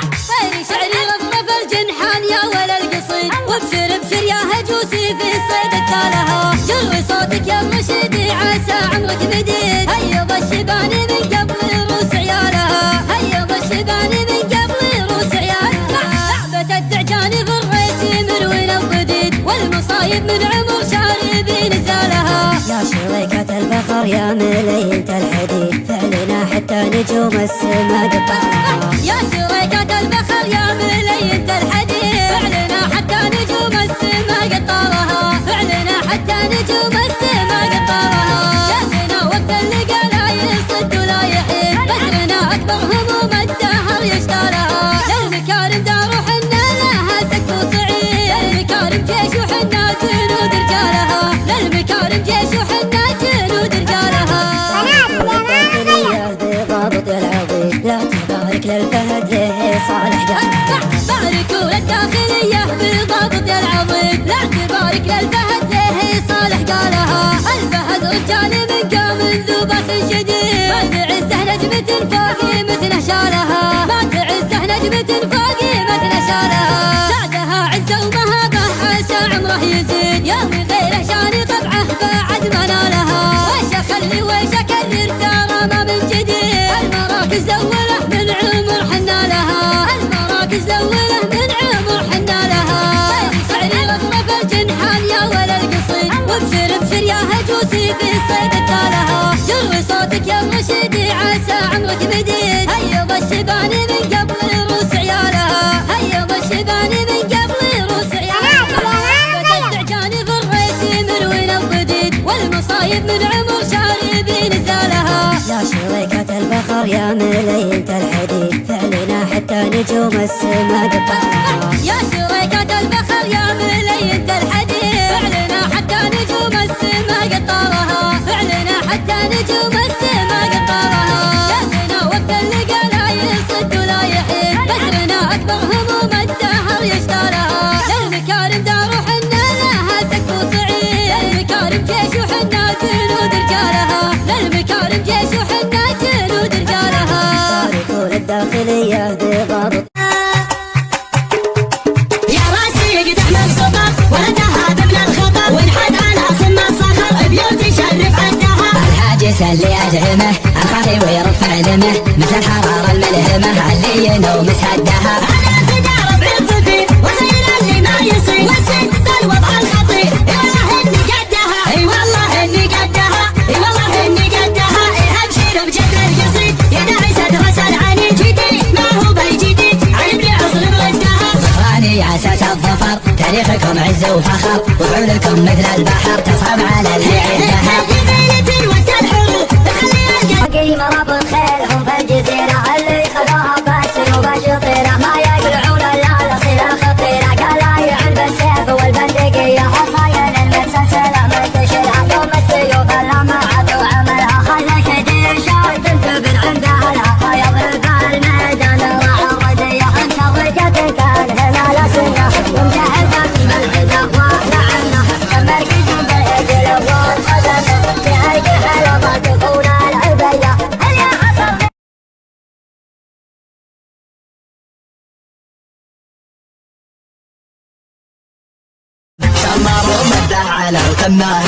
طير شعري رفرف الجنحان يا ولا القصيد، وابشر ابشر يا هجوسي في الصيد التالها. جروي صوتك يا الرشيدي عسى عمرك مديد، هيض الشبان من قبل روس عيالها، هيض الشبان من قبل روس عيالها. لعبة الدعجان في الريس مروين الضديد، والمصايب من عمر شاربي نزالها. يا شريكة الفخر يا ملينة الحديد، فعلنا حتى نجوم السما قطعها. يا شريكة الفخر يا ملينة الحديد، فعلنا حتى نجوم السما قطارها، فعلنا حتى نجوم السما قطارها. شافنا وقت اللقا لا يصد ولا يحيد، بدرنا اكبر هموم الدهر يشتارها. للمكارم دار وحنا لها سقف وصعيد، للمكارم جيش وحنا جنود رجالها، للمكارم جيش وحنا جنود رجالها. بضابط العظيم لا تبارك للفهد له صالح قالها. باركوا للداخلية بضابط العظيم لا تبارك للفهد له صالح قالها. الفهد رجال من قام ذوبات شديد، ما تعزه نجمة فوقي مثل شالها، ما تعزه نجمة فوقي مثل شالها. زادها عزة ومهابة عسى عمره يزيد، يا من غيره شان طبعه بعد ما نالها. ويش اخلي ويش اكرر ترى ما من جديد، المراكز دوله من عمر حنا لها، المراكز دوله من عمر حنا لها. طير شعري رفرف الجنحان يا ولا القصيد، وابشر ابشر يا هجوسي في الصيد التالها. جروي صوتك يا الرشيدي عسى عمرك مديد، هيض الشبان من قبل روس عيالها، هيض الشبان من قبل روس عيالها. الدعجان في الريس مروين الضديد، والمصايب من عمر شاربي نزالها. يا شريكة الفخر يا ملينة الحديد، فعلنا حتى نجوم السما قطعها. يا شريكة الفخر يا ملينة الحديد، فعلنا حتى نجوم السما قطارها، فعلنا حتى نجوم السما قطارها. شافنا وقت اللقا لا يصد ولا يحيد، بدرنا اكبر هموم الدهر يشتارها. للمكارم دار وحنا لها سقف وصعيد، للمكارم جيش وحنا جنود رجالها، للمكارم جيش وحنا جنود رجالها. باركوا للداخلية بضابط. يا راسي قد احمد صبر ولدها ذبل الخطر، ونحت على صم الصخر بيوت يشرف عندها. الهاجس اللي ادهمه الخاطي ويرفع دمه، مثل الحراره الملهمه اللي ينوم سهدها. انا الفدار بعظتي وصير اللي ما يصير، والسن ذا الوضع الخطير. اي والله اني قدها، اي والله اني قدها، اي والله اني قدها. ابشر بجبل القصيد يا داعي صدر العنيد، جديد ما هو بالجديد عيبني عصر بردها. ظهراني اساس الظفر، تاريخكم عز وفخر، وفعلكم مثل البحر تصعب على اللي عندها. جبيلتي وقت الحروب تخلي باقي مراب الخيل هم في الجزيرة، اللي خذوها بس وبشطيرة، ما يقلعون الا الاصيلة الخطيرة. قال يعن بالسيف والبندقية، حصايا المتسلسلة منتشرة، يوم السيوف اللمعت وعملها خلى كثير شاي تنتبه عندها لها. يضرب الميدان الرعودية، انت ضيقتك كان هنا لا سنة، ومجهزك بالعدا ولعنة، مركز بالعدل والخدمة، في هيك حلبة تكون العبية. هل يا عصر شمر ومده على القمه